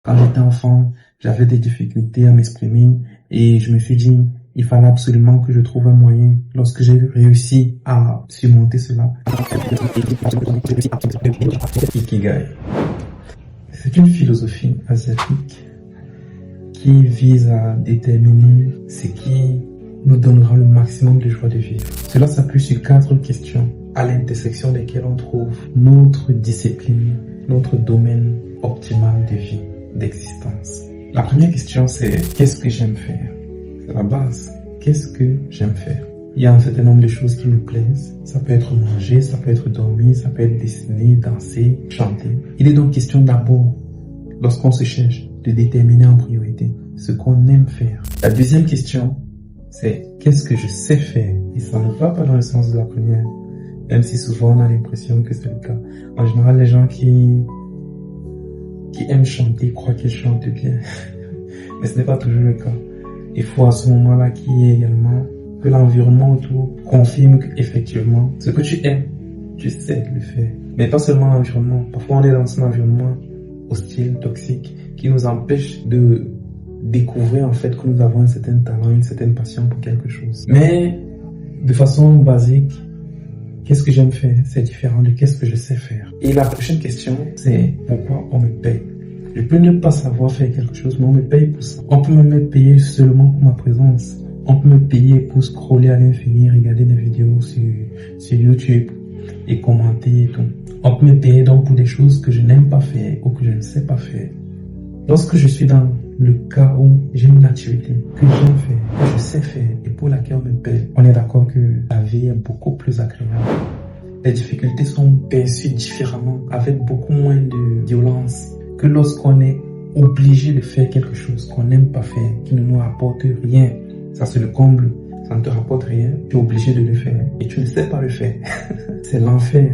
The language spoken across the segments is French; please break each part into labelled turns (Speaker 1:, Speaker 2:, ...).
Speaker 1: Quand j'étais enfant, j'avais des difficultés à m'exprimer et je me suis dit, il fallait absolument que je trouve un moyen. Lorsque j'ai réussi à surmonter cela, Ikigai. C'est une philosophie asiatique qui vise à déterminer ce qui nous donnera le maximum de joie de vivre. Cela s'appuie sur 4 questions à l'intersection desquelles on trouve notre discipline, notre domaine optimal de vie, d'existence. La première question, c'est qu'est-ce que j'aime faire? C'est la base. Qu'est-ce que j'aime faire? Il y a un certain nombre de choses qui me plaisent. Ça peut être manger, ça peut être dormir, ça peut être dessiner, danser, chanter. Il est donc question d'abord, lorsqu'on se cherche, de déterminer en priorité ce qu'on aime faire. La deuxième question, c'est qu'est-ce que je sais faire? Et ça ne va pas dans le sens de la première, même si souvent on a l'impression que c'est le cas. En général, les gens qui aiment chanter croient qu'ils chantent bien. Mais ce n'est pas toujours le cas. Il faut à ce moment-là qu'il y ait également que l'environnement autour confirme qu'effectivement, ce que tu aimes, tu sais le faire. Mais pas seulement l'environnement. Parfois, on est dans un environnement hostile, toxique, qui nous empêche de découvrir en fait que nous avons un certain talent, une certaine passion pour quelque chose. Mais de façon basique, qu'est-ce que j'aime faire? C'est différent de qu'est-ce que je sais faire. Et la prochaine question, c'est pourquoi on me paye? Je peux ne pas savoir faire quelque chose, mais on me paye pour ça. On peut me payer seulement pour ma présence. On peut me payer pour scroller à l'infini, regarder des vidéos sur YouTube et commenter et tout. On peut me payer donc pour des choses que je n'aime pas faire ou que je ne sais pas faire. Lorsque je suis dans le cas où j'ai une activité que j'aime faire, que je sais faire et pour laquelle on me paye, on est d'accord que la vie est beaucoup plus agréable. Les difficultés sont perçues différemment, avec beaucoup moins de violence que lorsqu'on est obligé de faire quelque chose qu'on n'aime pas faire, qui ne nous rapporte rien. Ça c'est le comble, ça ne te rapporte rien, tu es obligé de le faire et tu ne sais pas le faire. C'est l'enfer.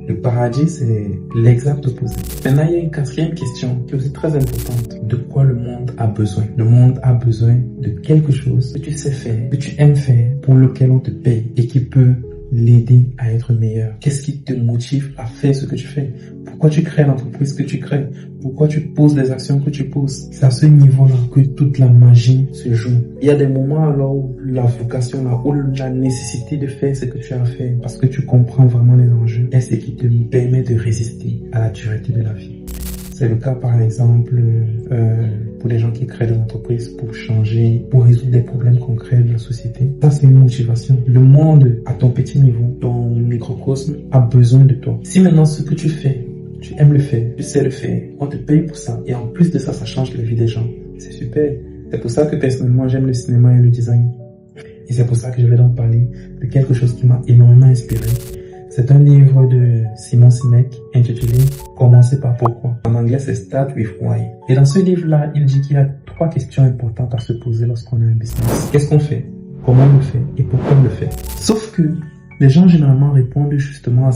Speaker 1: Le paradis, c'est l'exact opposé. Maintenant, il y a une 4e question qui est aussi très importante. De quoi le monde a besoin? Le monde a besoin de quelque chose que tu sais faire, que tu aimes faire, pour lequel on te paye et qui peut l'aider à être meilleur. Qu'est-ce qui te motive à faire ce que tu fais? Pourquoi tu crées l'entreprise que tu crées? Pourquoi tu poses les actions que tu poses? C'est à ce niveau-là que toute la magie se joue. Il y a des moments alors où la vocation, là, où la nécessité de faire ce que tu as à faire, parce que tu comprends vraiment les enjeux, est ce qui te permet de résister à la dureté de la vie. C'est le cas par exemple pour les gens qui créent des entreprises pour changer, pour résoudre des problèmes concrets de la société. Ça c'est une motivation. Le monde à ton petit niveau, ton microcosme a besoin de toi. Si maintenant ce que tu fais, tu aimes le faire, tu sais le faire, on te paye pour ça et en plus de ça, ça change la vie des gens. C'est super. C'est pour ça que personnellement j'aime le cinéma et le design. Et c'est pour ça que je vais donc parler de quelque chose qui m'a énormément inspiré. C'est un livre de Simon Sinek intitulé « Commencer par pourquoi ». En anglais, c'est « Start with why ». Et dans ce livre-là, il dit qu'il y a 3 questions importantes à se poser lorsqu'on a un business. Qu'est-ce qu'on fait? Comment on le fait? Et pourquoi on le fait? Sauf que les gens généralement répondent justement à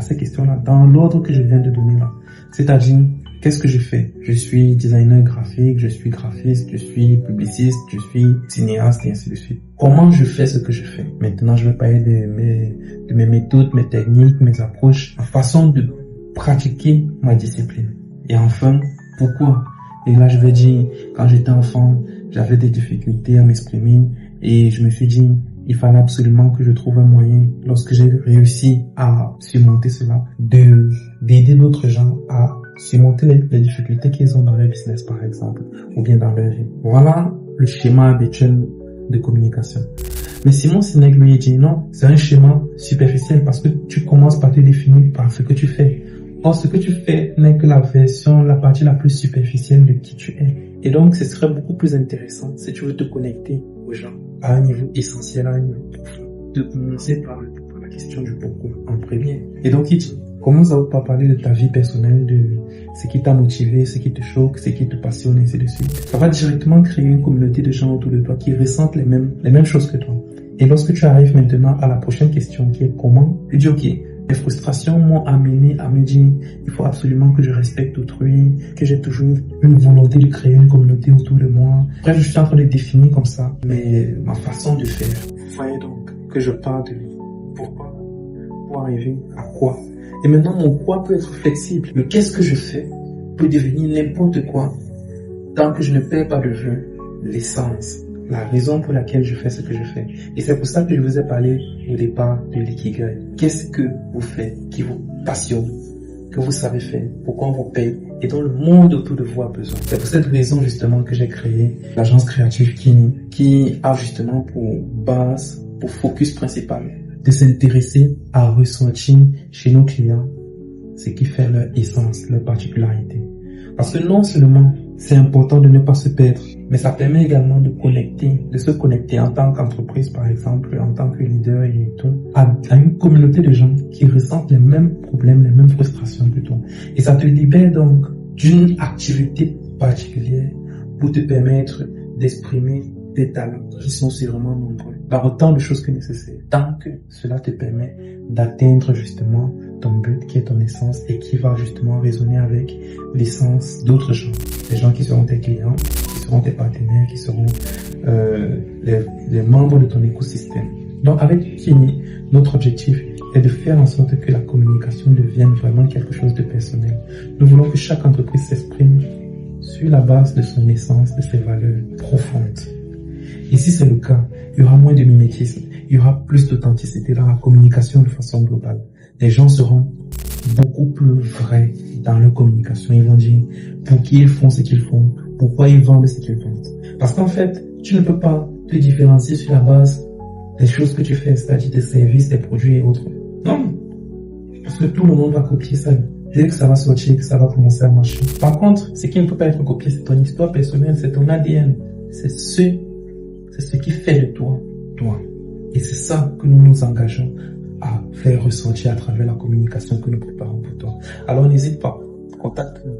Speaker 1: ces questions-là dans l'ordre que je viens de donner là. C'est-à-dire, qu'est-ce que je fais? Je suis designer graphique, je suis graphiste, je suis publiciste, je suis cinéaste et ainsi de suite. Comment je fais ce que je fais? Maintenant, je vais parler de mes méthodes, mes techniques, mes approches, ma façon de pratiquer ma discipline. Et enfin, pourquoi? Et là, je vais dire, quand j'étais enfant, j'avais des difficultés à m'exprimer et je me suis dit, il fallait absolument que je trouve un moyen, lorsque j'ai réussi à surmonter cela, d'aider d'autres gens à surmonter les difficultés qu'ils ont dans leur business, par exemple, ou bien dans leur vie. Voilà le schéma habituel de communication. Mais Simon Sinek lui dit non, c'est un schéma superficiel parce que tu commences par te définir par ce que tu fais. Or, ce que tu fais n'est que la partie la plus superficielle de qui tu es. Et donc, ce serait beaucoup plus intéressant si tu veux te connecter aux gens à un niveau essentiel, à un niveau profond, de commencer par la question du pourquoi en premier. Et donc, il dit, commence par parler de ta vie personnelle, de ce qui t'a motivé, ce qui te choque, ce qui te passionne, et ainsi de suite. Ça va directement créer une communauté de gens autour de toi qui ressentent les mêmes choses que toi. Et lorsque tu arrives maintenant à la prochaine question qui est comment, tu dis ok, mes frustrations m'ont amené à me dire il faut absolument que je respecte autrui, que j'ai toujours une volonté de créer une communauté autour de moi. Bref, je suis en train de définir comme ça ma façon de faire. Vous voyez donc que je parle de pourquoi, pour arriver à quoi. Et maintenant, mon quoi peut être flexible. Le qu'est-ce que je fais peut devenir n'importe quoi tant que je ne perds pas de vue l'essence, la raison pour laquelle je fais ce que je fais. Et c'est pour ça que je vous ai parlé au départ de l'ikigai. Qu'est-ce que vous faites qui vous passionne, que vous savez faire, pourquoi on vous paye et dont le monde autour de vous a besoin. C'est pour cette raison justement que j'ai créé l'agence créative Kini, qui a justement pour base, pour focus principal, de s'intéresser à ressentir chez nos clients ce qui fait leur essence, leur particularité. Parce que non seulement c'est important de ne pas se perdre, mais ça permet également de se connecter en tant qu'entreprise, par exemple, en tant que leader et tout, à une communauté de gens qui ressentent les mêmes problèmes, les mêmes frustrations que toi. Et ça te libère donc d'une activité particulière pour te permettre d'exprimer tes talents qui sont sûrement nombreux, par autant de choses que nécessaire, tant que cela te permet d'atteindre justement ton but qui est ton essence et qui va justement résonner avec l'essence d'autres gens, des gens qui seront tes clients, qui seront tes partenaires, qui seront les membres de ton écosystème. Donc avec Kini, notre objectif est de faire en sorte que la communication devienne vraiment quelque chose de personnel. Nous voulons que chaque entreprise s'exprime sur la base de son essence, de ses valeurs profondes. Et si c'est le cas, il y aura moins de mimétisme, il y aura plus d'authenticité dans la communication de façon globale. Les gens seront beaucoup plus vrais dans leur communication. Ils vont dire pour qui ils font ce qu'ils font, pourquoi ils vendent ce qu'ils vendent. Parce qu'en fait, tu ne peux pas te différencier sur la base des choses que tu fais, c'est-à-dire des services, des produits et autres. Non, parce que tout le monde va copier ça. Dès que ça va sortir, que ça va commencer à marcher. Par contre, ce qui ne peut pas être copié, c'est ton histoire personnelle, c'est ton ADN. C'est ce qui fait de toi, toi. Et c'est ça que nous nous engageons à faire ressentir à travers la communication que nous préparons pour toi. Alors n'hésite pas, contacte-nous.